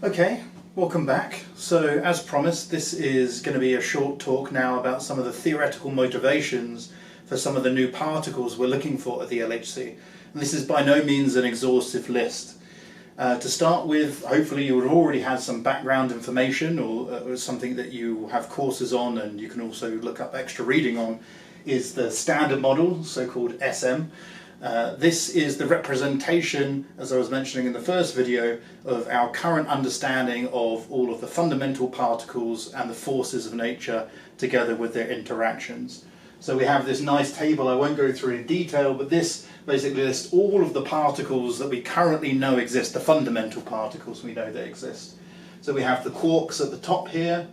Okay, welcome back. So as promised, this is going to be a short talk now about some of the theoretical motivations for some of the new particles we're looking for at the LHC. And this is by no means an exhaustive list. To start with, hopefully you would have already had some background information or something that you have courses on, and you can also look up extra reading on, is the standard model, so-called SM. This is the representation, as I was mentioning in the first video, of our current understanding of all of the fundamental particles and the forces of nature together with their interactions. So we have this nice table. I won't go through in detail, but this basically lists all of the particles that we currently know exist, the fundamental particles we know they exist. So we have the quarks at the top here,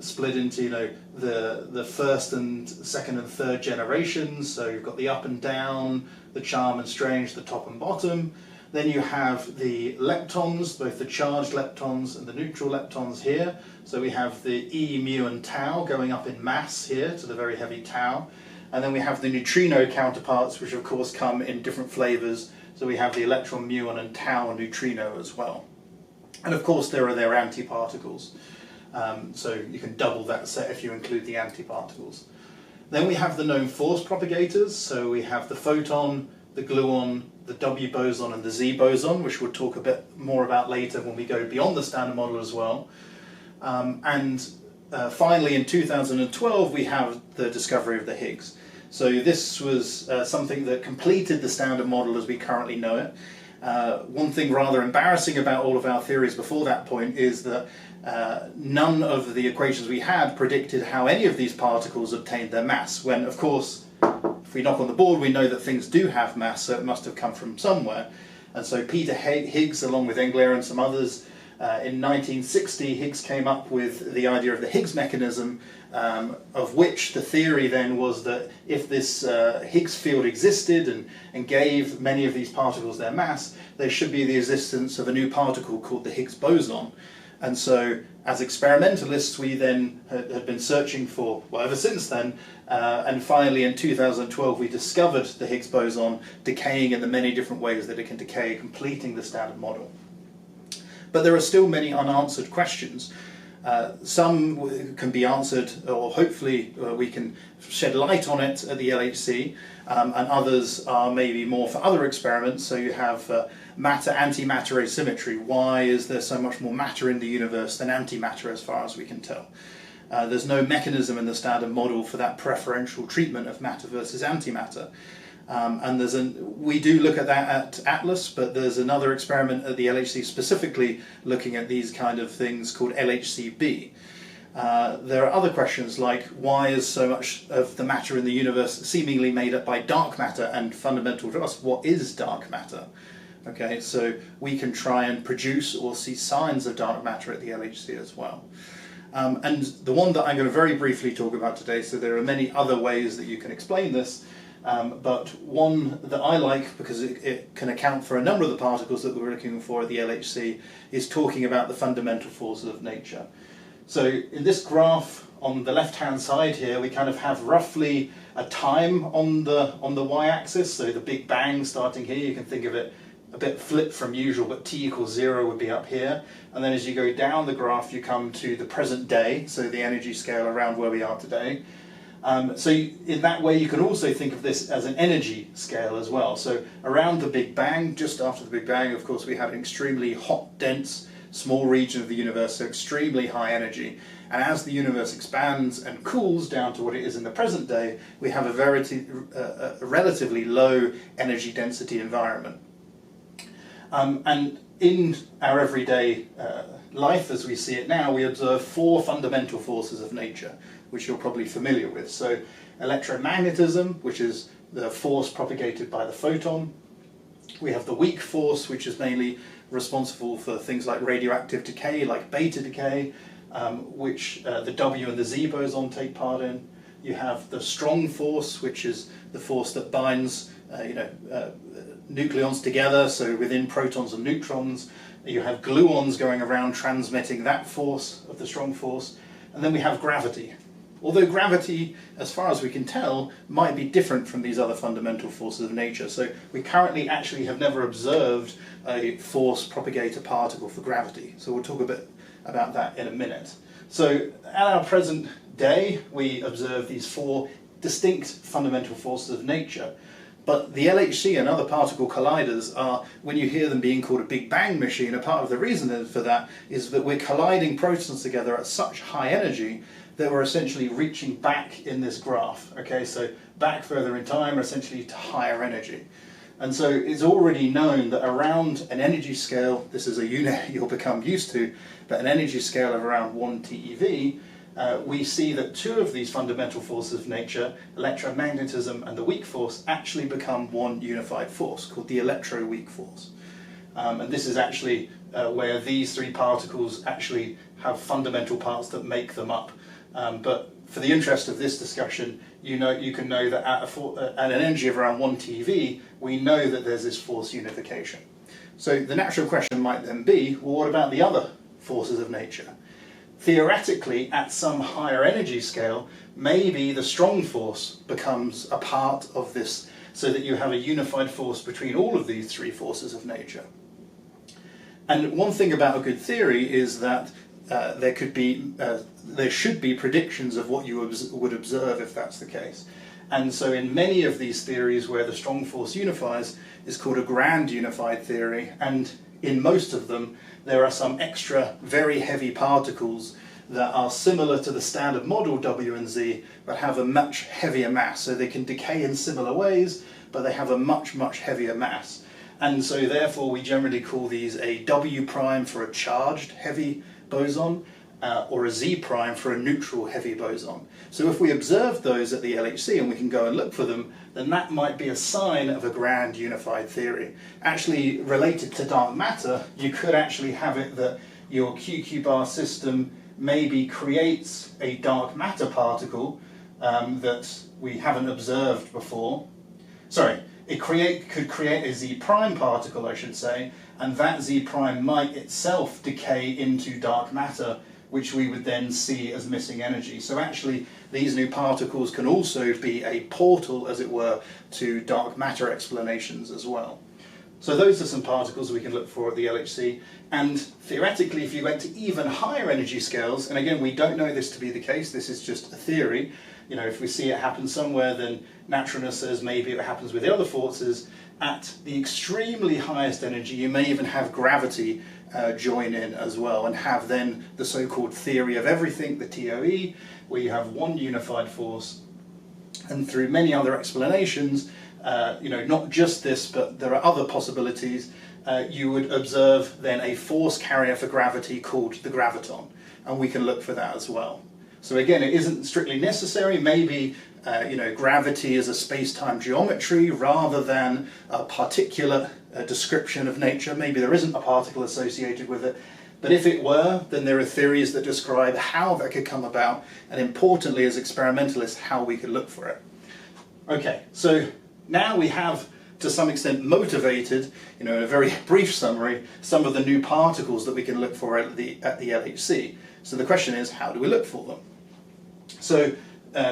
split into the first and second and third generations. So you've got the up and down, the charm and strange, the top and bottom. Then you have the leptons, both the charged leptons and the neutral leptons here. So we have the E, mu and tau going up in mass here to the very heavy tau. And then we have the neutrino counterparts, which of course come in different flavors. So we have the electron, muon and tau neutrino as well. And of course there are their antiparticles. So you can double that set if you include the antiparticles. Then we have the known force propagators. So we have the photon, the gluon, the W boson and the Z boson, which we'll talk a bit more about later when we go beyond the standard model as well. Finally in 2012 we have the discovery of the Higgs. So this was something that completed the standard model as we currently know it. One thing rather embarrassing about all of our theories before that point is that none of the equations we had predicted how any of these particles obtained their mass, when of course if we knock on the board we know that things do have mass, so it must have come from somewhere. And so Peter Higgs, along with Engler and some others, in 1960 Higgs came up with the idea of the Higgs mechanism, of which the theory then was that if this Higgs field existed and gave many of these particles their mass, there should be the existence of a new particle called the Higgs boson. And so as experimentalists we then had been searching for, well, ever since then, and finally in 2012 we discovered the Higgs boson decaying in the many different ways that it can decay, completing the standard model. But there are still many unanswered questions. Some can be answered, or hopefully we can shed light on it at the LHC, and others are maybe more for other experiments. So you have matter-antimatter asymmetry. Why is there so much more matter in the universe than antimatter as far as we can tell? There's no mechanism in the standard model for that preferential treatment of matter versus antimatter. And we do look at that at Atlas, but there's another experiment at the LHC specifically looking at these kind of things called LHCb. There are other questions like, why is so much of the matter in the universe seemingly made up by dark matter, and fundamental to us, what is dark matter? Okay, so we can try and produce or see signs of dark matter at the LHC as well. And the one that I'm going to very briefly talk about today, so there are many other ways that you can explain this, but one that I like because it can account for a number of the particles that we're looking for at the LHC, is talking about the fundamental forces of nature. So in this graph on the left hand side here we kind of have roughly a time on the y-axis, so the Big Bang starting here, you can think of it a bit flipped from usual, but t equals 0 would be up here, and then as you go down the graph you come to the present day, so the energy scale around where we are today. So in that way you can also think of this as an energy scale as well. So around the Big Bang, just after the Big Bang, of course we had an extremely hot, dense, small region of the universe, so extremely high energy. And as the universe expands and cools down to what it is in the present day, we have a relatively low energy density environment. And in our everyday life as we see it now, we observe four fundamental forces of nature, which you're probably familiar with. So electromagnetism, which is the force propagated by the photon. We have the weak force, which is mainly responsible for things like radioactive decay, like beta decay, which the W and the Z boson take part in. You have the strong force, which is the force that binds nucleons together, so within protons and neutrons. You have gluons going around transmitting that force of the strong force. And then we have gravity. Although gravity, as far as we can tell, might be different from these other fundamental forces of nature. So we currently actually have never observed a force propagator particle for gravity. So we'll talk a bit about that in a minute. So at our present day, we observe these four distinct fundamental forces of nature. But the LHC and other particle colliders are, when you hear them being called a Big Bang machine, a part of the reason for that is that we're colliding protons together at such high energy that we're essentially reaching back in this graph. Okay, so back further in time, essentially to higher energy. And so it's already known that around an energy scale, this is a unit you'll become used to, but an energy scale of around 1 TeV, we see that two of these fundamental forces of nature, electromagnetism and the weak force, actually become one unified force called the electroweak force. And this is actually where these three particles actually have fundamental parts that make them up. But for the interest of this discussion, you can know that at an energy of around 1 TeV, we know that there's this force unification. So the natural question might then be, well, what about the other forces of nature? Theoretically, at some higher energy scale, maybe the strong force becomes a part of this, so that you have a unified force between all of these three forces of nature. And one thing about a good theory is that there should be predictions of what you would observe if that's the case. And so in many of these theories where the strong force unifies is called a grand unified theory, and in most of them there are some extra very heavy particles that are similar to the standard model W and Z but have a much heavier mass. So they can decay in similar ways, but they have a much, much heavier mass. And so therefore we generally call these a W prime for a charged heavy boson, or a Z prime for a neutral heavy boson. So if we observe those at the LHC and we can go and look for them, then that might be a sign of a grand unified theory. Actually, related to dark matter, you could actually have it that your QQ bar system maybe creates a dark matter particle that we haven't observed before. Sorry, it could create a Z prime particle, I should say, and that Z prime might itself decay into dark matter, which we would then see as missing energy. So actually, these new particles can also be a portal, as it were, to dark matter explanations as well. So those are some particles we can look for at the LHC. And theoretically, if you went to even higher energy scales, and again, we don't know this to be the case, this is just a theory. You know, if we see it happen somewhere, then naturalness says maybe it happens with the other forces. At the extremely highest energy, you may even have gravity join in as well, and have then the so-called theory of everything, the TOE, where you have one unified force. And through many other explanations, not just this, but there are other possibilities, you would observe then a force carrier for gravity called the graviton, and we can look for that as well. So again, it isn't strictly necessary. Maybe gravity is a space-time geometry rather than a particular description of nature. Maybe there isn't a particle associated with it. But if it were, then there are theories that describe how that could come about, and importantly, as experimentalists, how we could look for it. Okay, so now we have, to some extent, motivated, in a very brief summary, some of the new particles that we can look for at the LHC. So the question is, how do we look for them? So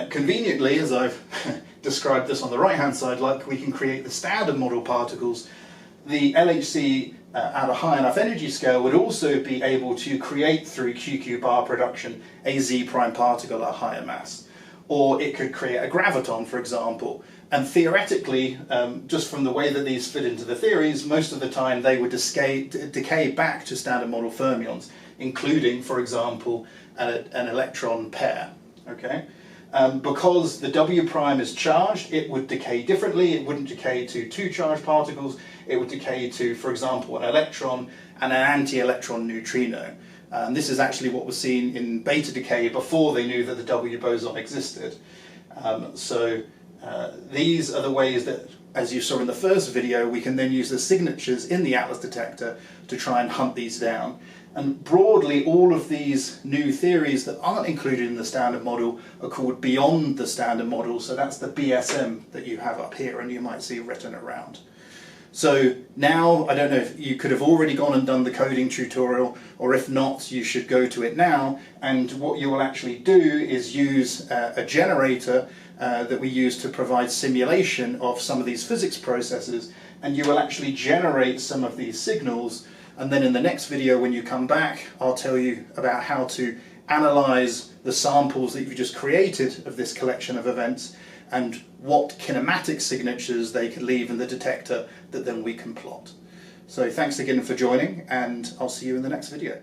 conveniently, as I've described this on the right-hand side, like we can create the standard model particles, the LHC at a high enough energy scale would also be able to create through QQ bar production a Z prime particle at a higher mass. Or it could create a graviton, for example. And theoretically, just from the way that these fit into the theories, most of the time they would decay back to standard model fermions, including, for example, an electron pair. Okay? Because the W prime is charged, it would decay differently. It wouldn't decay to two charged particles. It would decay to, for example, an electron and an anti-electron neutrino. And this is actually what was seen in beta decay before they knew that the W boson existed. These are the ways that, as you saw in the first video, we can then use the signatures in the Atlas detector to try and hunt these down. And broadly, all of these new theories that aren't included in the standard model are called beyond the standard model. So that's the BSM that you have up here and you might see written around. So now, I don't know if you could have already gone and done the coding tutorial, or if not, you should go to it now. And what you will actually do is use a generator that we use to provide simulation of some of these physics processes, and you will actually generate some of these signals. And then in the next video, when you come back, I'll tell you about how to analyze the samples that you've just created of this collection of events, and what kinematic signatures they can leave in the detector that then we can plot. So thanks again for joining, and I'll see you in the next video.